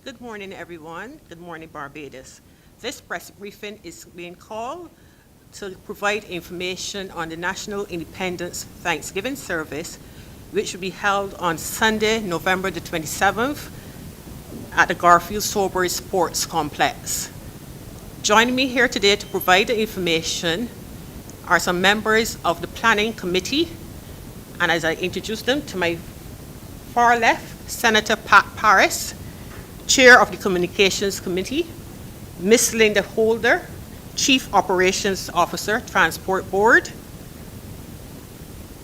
Good morning, everyone. Good morning, Barbados. This press briefing is being called to provide information on the National Independence Thanksgiving Service, which will be held on Sunday, November the 27th at the Garfield Soberry Sports Complex. Joining me here today to provide the information are some members of the Planning Committee, and as I introduce them, to my far left, Senator Pat Paris, Chair of the Communications Committee, Ms. Linda Holder, Chief Operations Officer, Transport Board,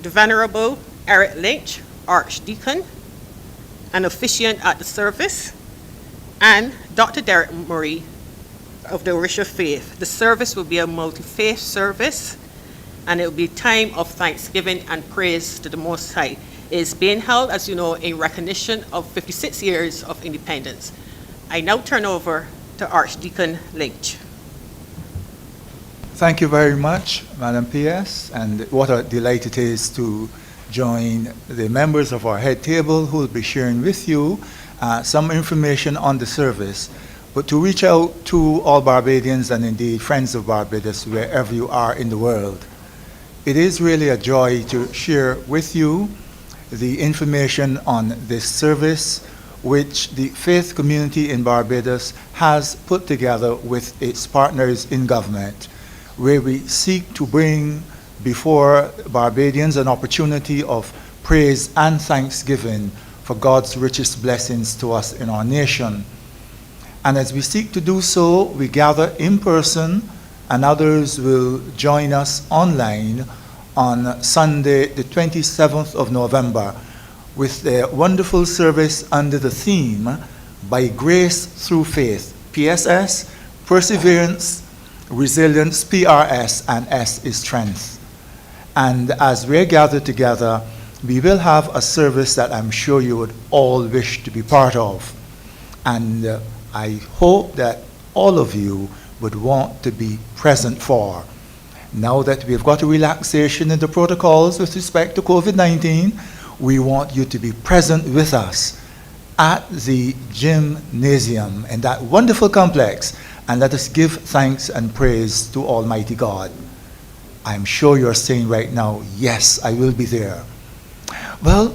the Venerable Eric Lynch, Archdeacon, an officiant at the service, and Dr. Derek Murray of the Orisha Faith. The service will be a multi-faith service, and it will be a time of thanksgiving and praise to the Most High. It is being held, as you know, in recognition of 56 years of independence. I now turn over to Archdeacon Lynch. Thank you very much, Madam PS, and what a delight it is to join the members of our head table who will be sharing with you some information on the service, but to reach out to all Barbadians and indeed friends of Barbados wherever you are in the world. It is really a joy to share with you the information on this service which the faith community in Barbados has put together with its partners in government, where we seek to bring before Barbadians an opportunity of praise and thanksgiving for God's richest blessings to us in our nation. And as we seek to do so, we gather in person, and others will join us online on Sunday, the 27th of November, with a wonderful service under the theme, By Grace Through Faith, PSS, Perseverance, Resilience, PRS, and S is Strength. And as we're gathered together, we will have a service that I'm sure you would all wish to be part of. And I hope that all of you would want to be present for. Now that we've got a relaxation in the protocols with respect to COVID-19, we want you to be present with us at the gymnasium in that wonderful complex, and let us give thanks and praise to Almighty God. I'm sure you're saying right now, yes, I will be there. Well,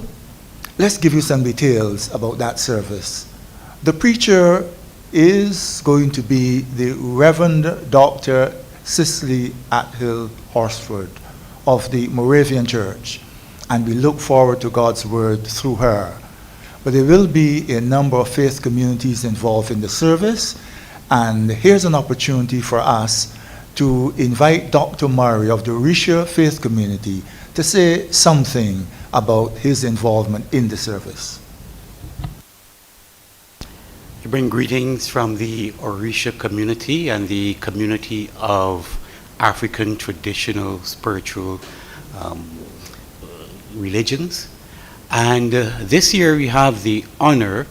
let's give you some details about that service. The preacher is going to be the Reverend Dr. Cicely Athill Horsford of the Moravian Church, and we look forward to God's word through her. But there will be a number of faith communities involved in the service, and here's an opportunity for us to invite Dr. Murray of the Orisha Faith Community to say something about his involvement in the service. I bring greetings from the Orisha community and the community of African traditional spiritual religions. And this year we have the honor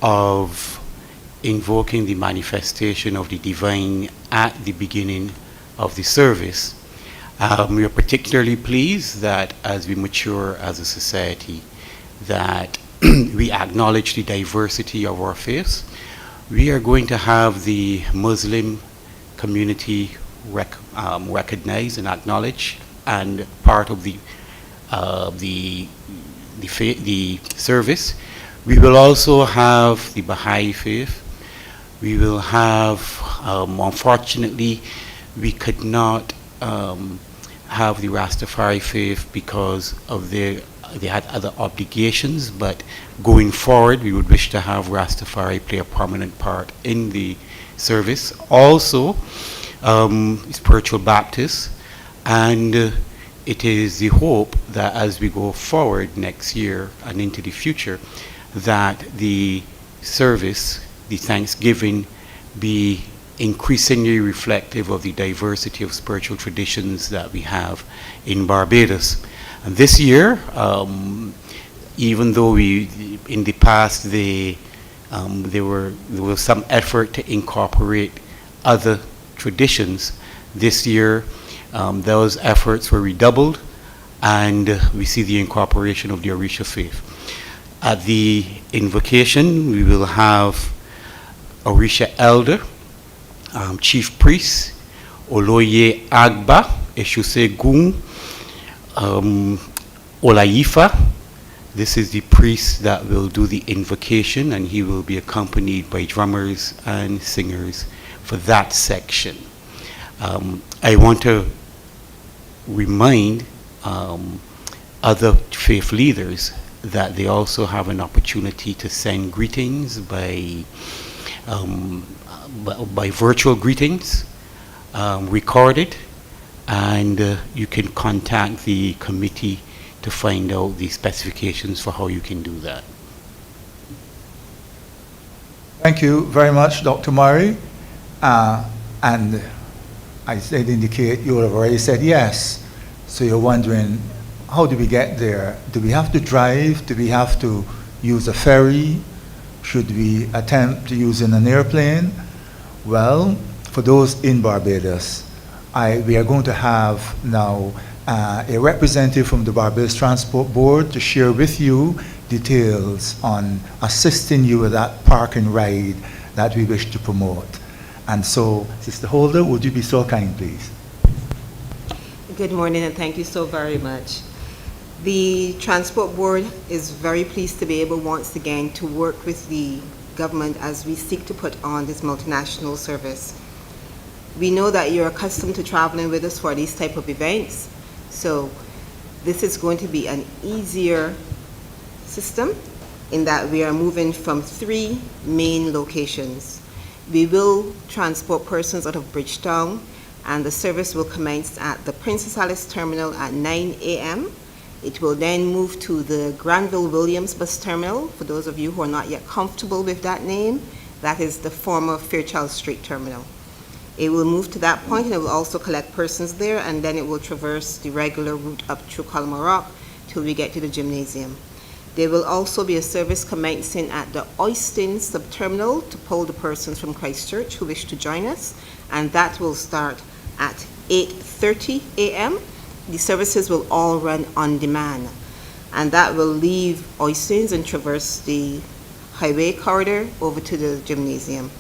of invoking the manifestation of the divine at the beginning of the service. We are particularly pleased that as we mature as a society, that we acknowledge the diversity of our faiths. We are going to have the Muslim community recognized and acknowledged, and part of the service. We will also have the Baha'i faith. We will have, unfortunately, we could not have the Rastafari faith because of they had other obligations, but going forward we would wish to have Rastafari play a prominent part in the service. Also, spiritual Baptists, and it is the hope that as we go forward next year and into the future, that the service, the Thanksgiving, be increasingly reflective of the diversity of spiritual traditions that we have in Barbados. And this year, even though in the past there was some effort to incorporate other traditions, this year those efforts were redoubled, and we see the incorporation of the Orisha faith. At the invocation, we will have Orisha Elder, Chief Priest, Oloye Agba, Eshusegun, Olaifa. This is the priest that will do the invocation, and he will be accompanied by drummers and singers for that section. I want to remind other faith leaders that they also have an opportunity to send greetings by virtual greetings, recorded, and you can contact the committee to find out the specifications for how you can do that. Thank you very much, Dr. Murray. And I did indicate you have already said yes. So you're wondering, how do we get there? Do we have to drive? Do we have to use a ferry? Should we attempt using an airplane? Well, for those in Barbados, we are going to have now a representative from the Barbados Transport Board to share with you details on assisting you with that park and ride that we wish to promote. And so, Sister Holder, would you be so kind, please? Good morning, and thank you so very much. The Transport Board is very pleased to be able once again to work with the government as we seek to put on this multinational service. We know that you're accustomed to traveling with us for these type of events, so this is going to be an easier system in that we are moving from 3 main locations. We will transport persons out of Bridgetown, and the service will commence at the Princess Alice Terminal at 9 a.m. It will then move to the Granville-Williams Bus Terminal. For those of you who are not yet comfortable with that name, that is the former Fairchild Street Terminal. It will move to that point, and it will also collect persons there, and then it will traverse the regular route up through Colomorock till we get to the gymnasium. There will also be a service commencing at the Oyston Subterminal to pull the persons from Christchurch who wish to join us, and that will start at 8:30 a.m. The services will all run on demand, and that will leave Oystons and traverse the highway corridor over to the gymnasium.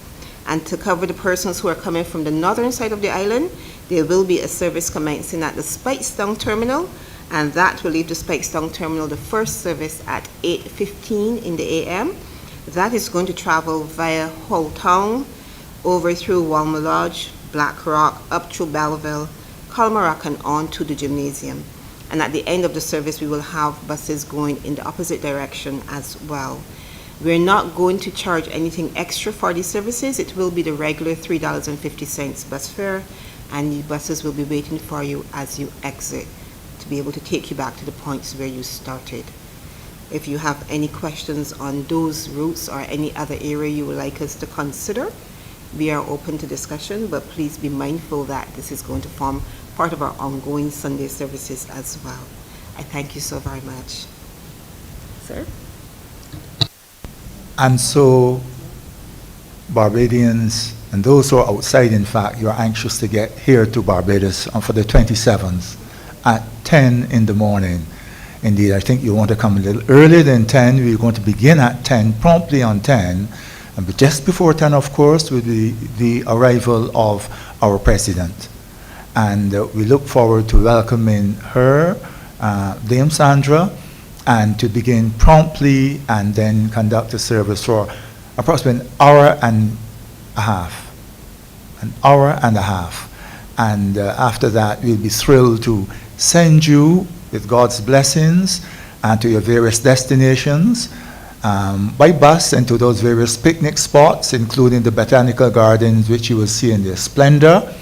And to cover the persons who are coming from the northern side of the island, there will be a service commencing at the Spikestown Terminal, and that will leave the Spikestown Terminal, the first service, at 8:15 in the a.m. That is going to travel via Hull Town, over through Walmer Lodge, Black Rock, up through Belleville, Colomorock, and on to the gymnasium. And at the end of the service, we will have buses going in the opposite direction as well. We're not going to charge anything extra for these services. It will be the regular $3.50 bus fare, and the buses will be waiting for you as you exit to be able to take you back to the points where you started. If you have any questions on those routes or any other area you would like us to consider, we are open to discussion, but please be mindful that this is going to form part of our ongoing Sunday services as well. I thank you so very much. Sir? And so, Barbadians and those who are outside, in fact, you're anxious to get here to Barbados for the 27th at 10 in the morning. Indeed, I think you want to come a little earlier than 10. We're going to begin at 10, promptly on 10. But just before 10, of course, will be the arrival of our president. And we look forward to welcoming her, Dame Sandra, and to begin promptly and then conduct the service for approximately an hour and a half. An hour and a half. And after that, we'll be thrilled to send you with God's blessings and to your various destinations by bus and to those various picnic spots, including the botanical gardens, which you will see in their splendor.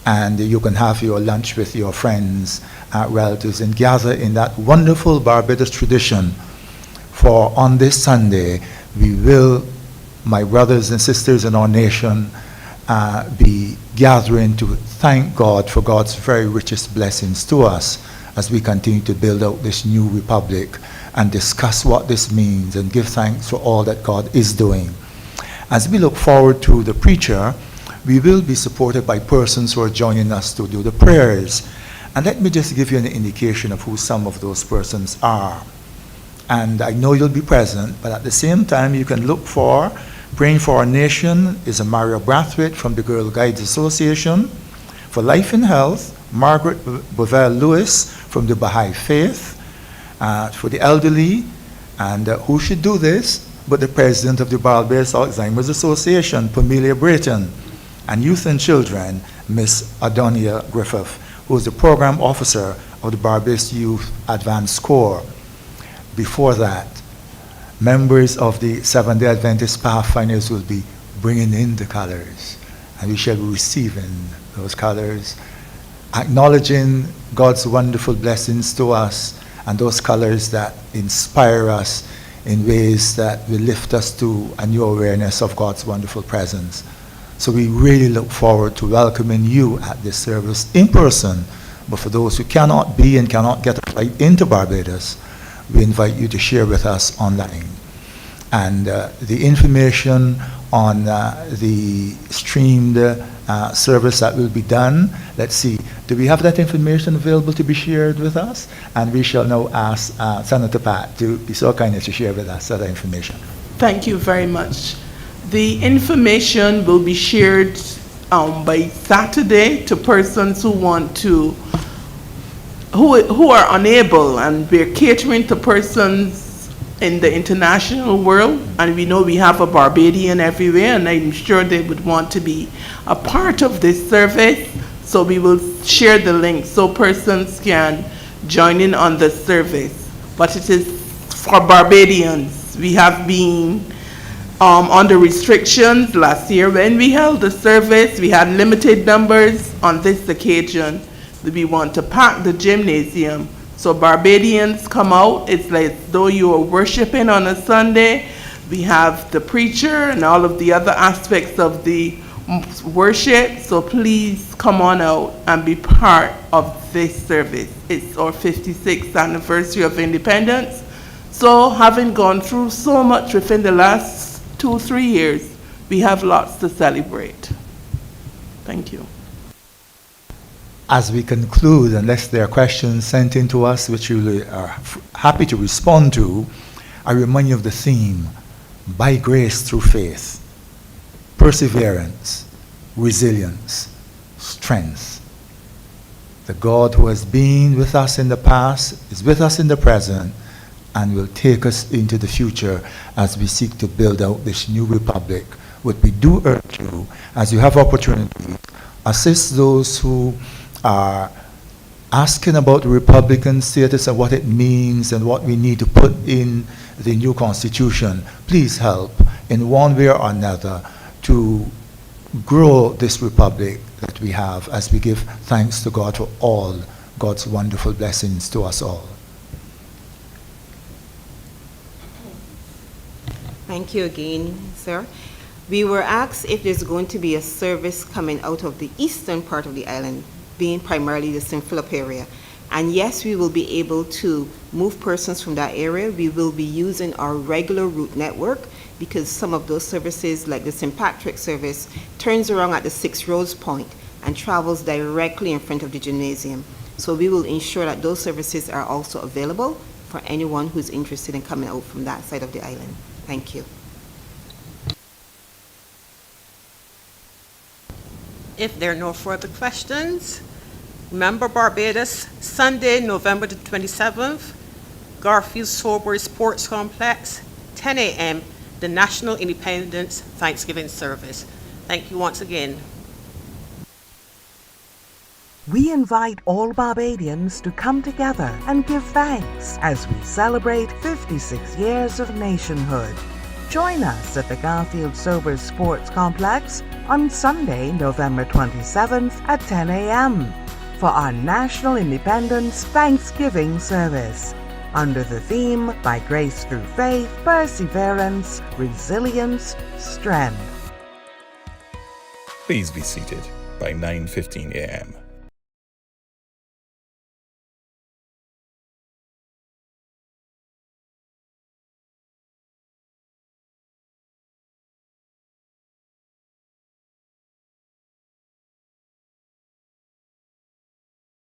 And you can have your lunch with your friends, relatives, and gather in that wonderful Barbados tradition. For on this Sunday, we will, my brothers and sisters in our nation, be gathering to thank God for God's very richest blessings to us as we continue to build out this new republic and discuss what this means and give thanks for all that God is doing. As we look forward to the preacher, we will be supported by persons who are joining us to do the prayers. And let me just give you an indication of who some of those persons are. And I know you'll be present, but at the same time, you can look for Praying for Our Nation is a Maria Brathwaite from the Girl Guides Association. For Life and Health, Margaret Bovell Lewis from the Baha'i Faith. For the elderly, and who should do this but the president of the Barbados Alzheimer's Association, Pamelia Brayton. And Youth and Children, Miss Adonia Griffith, who is the program officer of the Barbados Youth Advanced Corps. Before that, members of the Seventh-day Adventist Pathfinders will be bringing in the colors, and we shall be receiving those colors, acknowledging God's wonderful blessings to us and those colors that inspire us in ways that will lift us to a new awareness of God's wonderful presence. So we really look forward to welcoming you at this service in person, but for those who cannot be and cannot get a flight into Barbados, we invite you to share with us online. And the information on the streamed service that will be done, let's see, do we have that information available to be shared with us? And we shall now ask Senator Pat to be so kind as to share with us that information. Thank you very much. The information will be shared by Saturday to persons who want to, who are unable, and we're catering to persons in the international world, and we know we have a Barbadian everywhere, and I'm sure they would want to be a part of this service, so we will share the link so persons can join in on the service. But it is for Barbadians. We have been under restrictions. Last year when we held the service, we had limited numbers. On this occasion, we want to pack the gymnasium. So Barbadians come out. It's like though you are worshiping on a Sunday. We have the preacher and all of the other aspects of the worship. So please come on out and be part of this service. It's our 56th anniversary of independence. So having gone through so much within the last 2-3 years, we have lots to celebrate. Thank you. As we conclude, unless there are questions sent in to us, which we are happy to respond to, I remind you of the theme, by grace through faith, perseverance, resilience, strength. The God who has been with us in the past is with us in the present and will take us into the future as we seek to build out this new republic. What we do urge you, as you have opportunity, assist those who are asking about the Republican status and what it means and what we need to put in the new constitution. Please help in one way or another to grow this republic that we have as we give thanks to God for all God's wonderful blessings to us all. Thank you again, sir. We were asked if there's going to be a service coming out of the eastern part of the island, being primarily the St. Philip area. And yes, we will be able to move persons from that area. We will be using our regular route network because some of those services, like the St. Patrick service, turns around at the 6 Roads Point and travels directly in front of the gymnasium. So we will ensure that those services are also available for anyone who's interested in coming out from that side of the island. Thank you. If there are no further questions, remember Barbados, Sunday, November the 27th, Garfield Sober Sports Complex, 10 a.m., the National Independence Thanksgiving Service. Thank you once again. We invite all Barbadians to come together and give thanks as we celebrate 56 years of nationhood. Join us at the Garfield Sober Sports Complex on Sunday, November 27th at 10 a.m. for our National Independence Thanksgiving service under the theme, By Grace Through Faith, Perseverance, Resilience, Strength. Please be seated by 9:15 a.m.